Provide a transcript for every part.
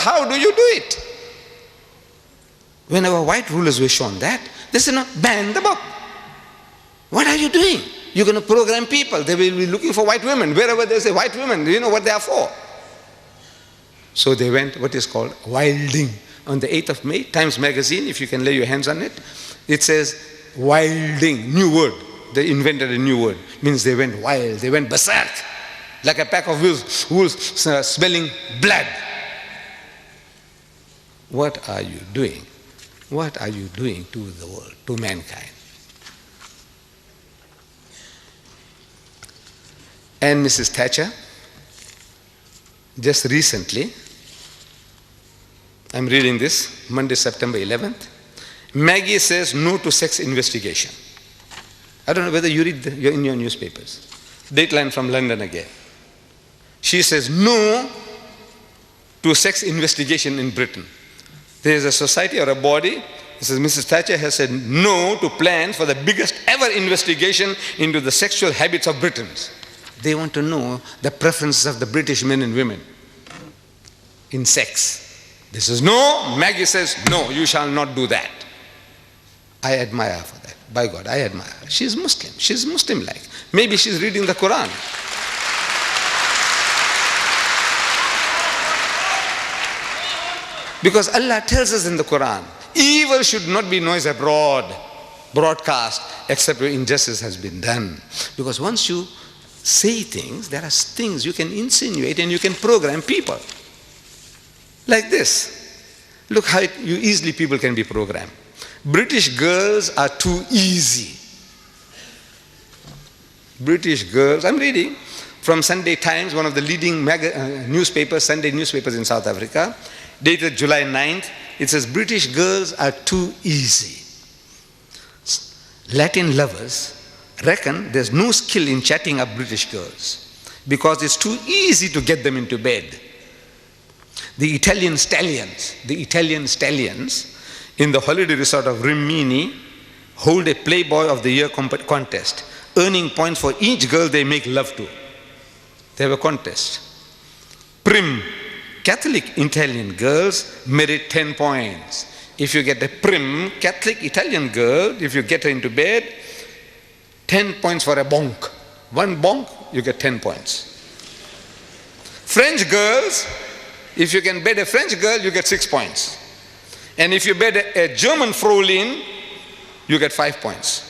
How do you do it? Whenever white rulers were shown that, they said, no, ban the book. What are you doing? You're going to program people. They will be looking for white women. Wherever there's a white woman, you know what they are for. So they went what is called wilding. On the 8th of May, Times Magazine, if you can lay your hands on it, it says wilding, new word. They invented a new word. Means they went wild, they went berserk. Like a pack of wolves smelling blood. What are you doing? What are you doing to the world, to mankind? And Mrs. Thatcher, just recently, I'm reading this, Monday, September 11th, Maggie says no to sex investigation. I don't know whether you read in your newspapers. Dateline from London again. She says no to sex investigation in Britain. There is a society or a body, this is Mrs. Thatcher has said no to plans for the biggest ever investigation into the sexual habits of Britons. They want to know the preferences of the British men and women in sex. This is no. Maggie says, no, you shall not do that. I admire her for that. By God, I admire her. She's Muslim. She's Muslim-like. Maybe she's reading the Quran. Because Allah tells us in the Quran, evil should not be noised abroad, broadcast, except where injustice has been done. Because once you say things, there are things you can insinuate and you can program people. Like this. Look how easily people can be programmed. British girls are too easy. British girls, I'm reading from Sunday Times, one of the leading newspapers, Sunday newspapers in South Africa, dated July 9th. It says, British girls are too easy. Latin lovers reckon there's no skill in chatting up British girls because it's too easy to get them into bed. The Italian stallions in the holiday resort of Rimini hold a Playboy of the Year contest, earning points for each girl they make love to. They have a contest. Prim, Catholic Italian girls merit 10 points. If you get a prim Catholic Italian girl, if you get her into bed, 10 points for a bonk. One bonk, you get 10 points. French girls, if you can bed a French girl, you get 6 points. And if you bed a German Fraulein, you get 5 points.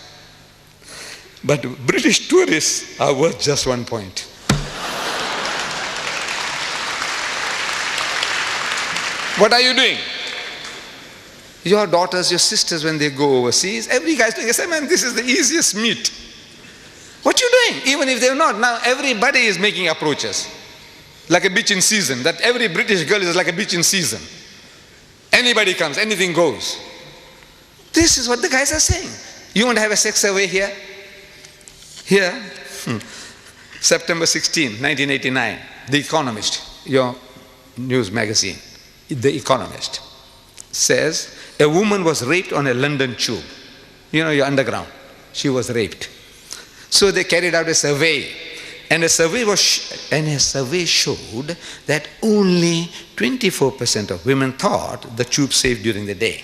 But British tourists are worth just 1 point. What are you doing? Your daughters, your sisters, when they go overseas, every guy's doing, I say, man, this is the easiest meat. What you doing? Even if they're not, now everybody is making approaches. Like a beach in season, that every British girl is like a beach in season. Anybody comes, anything goes. This is what the guys are saying. You want to have a sex survey here? Here, September 16, 1989, The Economist, your news magazine, The Economist, says a woman was raped on a London tube. You know, your underground. She was raped. So they carried out a survey. And a survey showed that only 24% of women thought the tube safe during the day,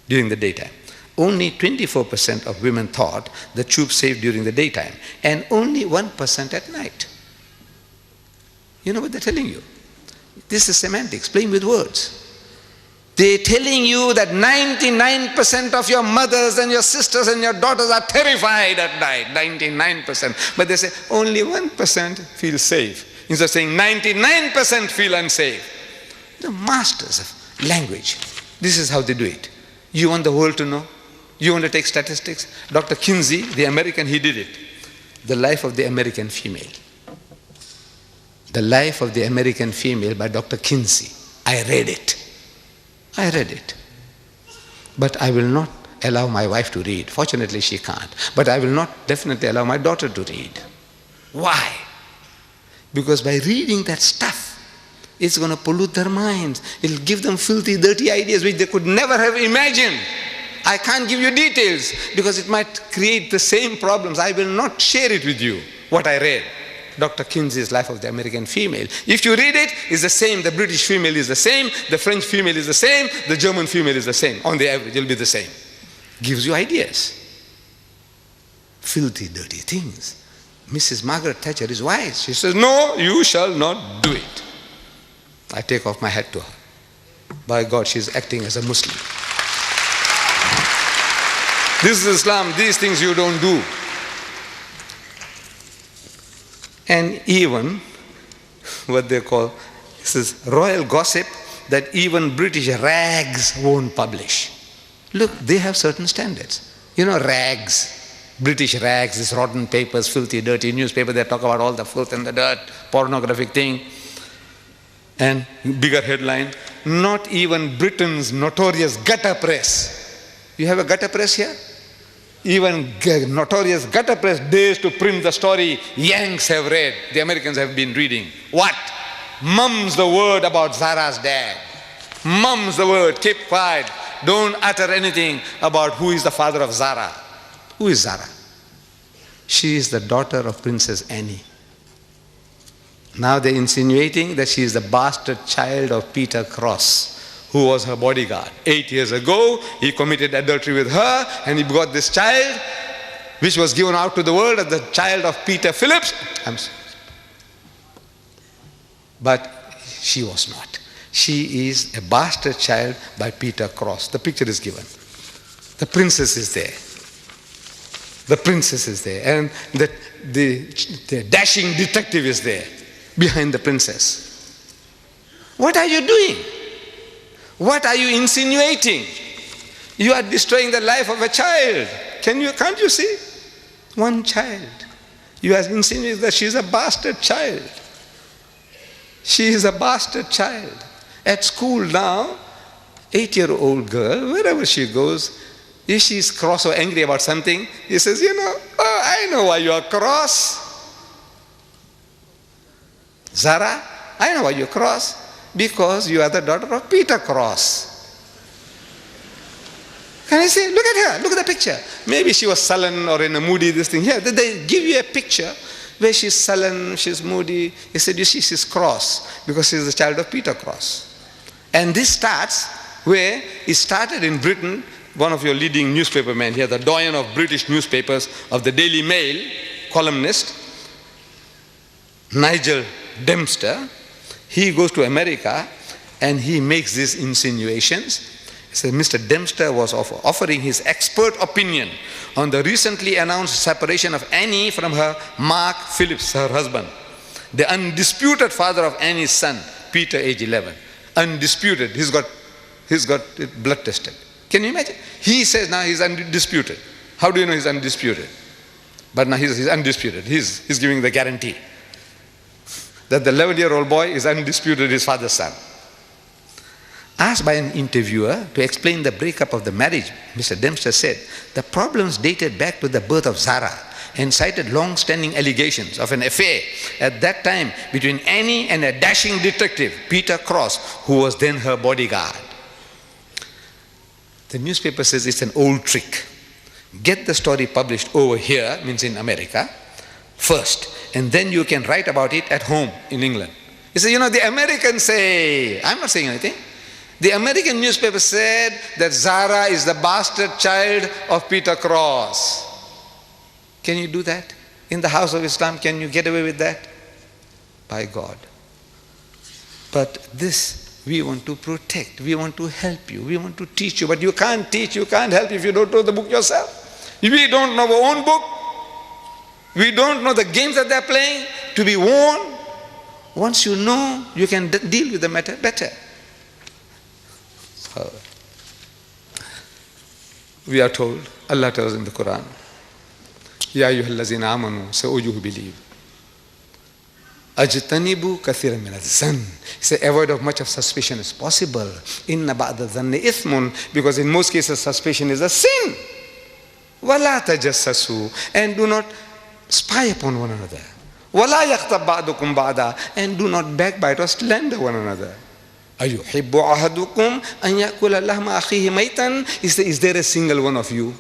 during the daytime. Only 24% of women thought the tube safe during the daytime, and only 1% at night. You know what they're telling you? This is semantics, playing with words. They're telling you that 99% of your mothers and your sisters and your daughters are terrified at night, 99%. But they say only 1% feel safe. Instead of saying 99% feel unsafe. The masters of language. This is how they do it. You want the world to know? You want to take statistics? Dr. Kinsey, the American, he did it. The Life of the American Female. The Life of the American Female by Dr. Kinsey. I read it. But I will not allow my wife to read. Fortunately, she can't. But I will not definitely allow my daughter to read. Why? Because by reading that stuff, it's going to pollute their minds. It'll give them filthy, dirty ideas which they could never have imagined. I can't give you details because it might create the same problems. I will not share it with you, what I read. Dr. Kinsey's Life of the American Female. If you read it, it's the same. The British female is the same. The French female is the same. The German female is the same. On the average, it'll be the same. Gives you ideas. Filthy, dirty things. Mrs. Margaret Thatcher is wise. She says, no, you shall not do it. I take off my hat to her. By God, she's acting as a Muslim. This is Islam. These things you don't do. And even what they call, this is royal gossip that even British rags won't publish. Look, they have certain standards. You know, rags, British rags, these rotten papers, filthy, dirty newspaper, they talk about all the filth and the dirt, pornographic thing. And bigger headline, not even Britain's notorious gutter press. You have a gutter press here? Even notorious gutter press dares to print the story Yanks have read, the Americans have been reading. What? Mum's the word about Zara's dad. Mum's the word, keep quiet. Don't utter anything about who is the father of Zara. Who is Zara? She is the daughter of Princess Anne. Now they're insinuating that she is the bastard child of Peter Cross, who was her bodyguard. 8 years ago, he committed adultery with her, and he got this child, which was given out to the world as the child of Peter Phillips. But she was not. She is a bastard child by Peter Cross. The picture is given. The princess is there. The princess is there. And the dashing detective is there behind the princess. What are you doing? What are you insinuating? You are destroying the life of a child. Can't you see? One child. You are insinuating that she is a bastard child. She is a bastard child. At school now, 8-year-old girl, wherever she goes, if she's cross or angry about something, he says, I know why you are cross. Zara, I know why you're cross. Because you are the daughter of Peter Cross. Can I say, look at her, look at the picture. Maybe she was sullen or in a moody, this thing. Here, they give you a picture where she's sullen, she's moody. He said, you see, she's cross because she's the child of Peter Cross. And this starts where it started in Britain. One of your leading newspaper men here, the doyen of British newspapers, of the Daily Mail, columnist, Nigel Dempster, he goes to America and he makes these insinuations. He says Mr. Dempster was offering his expert opinion on the recently announced separation of Annie from her Mark Phillips, her husband, the undisputed father of Annie's son, Peter, age 11. Undisputed. He's got it blood tested. Can you imagine? He says now he's undisputed. How do you know he's undisputed? But now he's undisputed. He's giving the guarantee that the 11-year-old boy is undisputed his father's son. Asked by an interviewer to explain the breakup of the marriage, Mr. Dempster said, the problems dated back to the birth of Zara and cited long-standing allegations of an affair at that time between Annie and a dashing detective, Peter Cross, who was then her bodyguard. The newspaper says it's an old trick. Get the story published over here, means in America, first, and then you can write about it at home in England. You say, the Americans say, I'm not saying anything. The American newspaper said that Zara is the bastard child of Peter Cross. Can you do that? In the house of Islam, can you get away with that? By God. But this we want to protect, we want to help you, we want to teach you, but you can't teach, you can't help if you don't know the book yourself. If we don't know our own book, we don't know the games that they're playing, to be warned. Once you know, you can deal with the matter better. We are told, Allah tells in the Quran, Ya ayyuhallazina amanu, say, O you who believe, Ajtanibu kathiran min az-zann. Say, avoid of much of suspicion as possible. Inna ba'da dhanni ithmun, because in most cases suspicion is a sin. Wala tajassasu, and do not spy upon one another. Wala yaghtab ba'dukum ba'da, and do not backbite or slander one another. Ayuhibbu ahadukum an ya'kula lahma akhihi maytan. Is there a single one of you?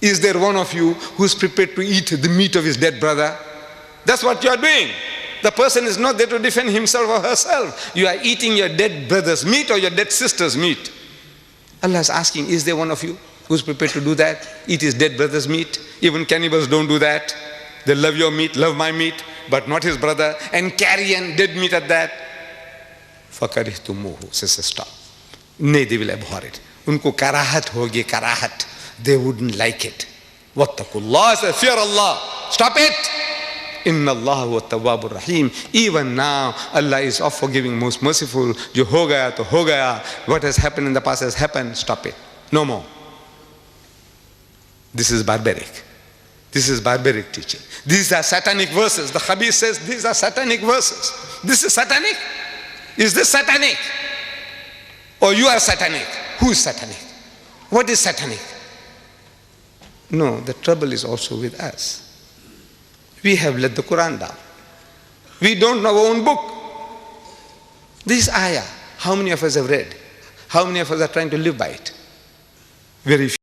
Is there one of you who's prepared to eat the meat of his dead brother? That's what you are doing. The person is not there to defend himself or herself. You are eating your dead brother's meat or your dead sister's meat. Allah is asking, is there one of you who's prepared to do that? Eat his dead brother's meat. Even cannibals don't do that. They love your meat, love my meat, but not his brother, and carry on dead meat at that. فَكَرِهْتُمُوهُ says, stop. Nay, they will abhor it. Unko karahat hogi, karahat. They wouldn't like it. Wattaqullah says, fear Allah. Stop it. Inna Allah wa tawwabur rahim. Even now, Allah is of forgiving, most merciful. Jo ho gaya to ho gaya. What has happened in the past has happened. Stop it. No more. This is barbaric. This is barbaric teaching. These are satanic verses. The Habib says these are satanic verses. This is satanic? Is this satanic? Or you are satanic? Who is satanic? What is satanic? No, the trouble is also with us. We have let the Quran down. We don't know our own book. This ayah, how many of us have read? How many of us are trying to live by it? Very few.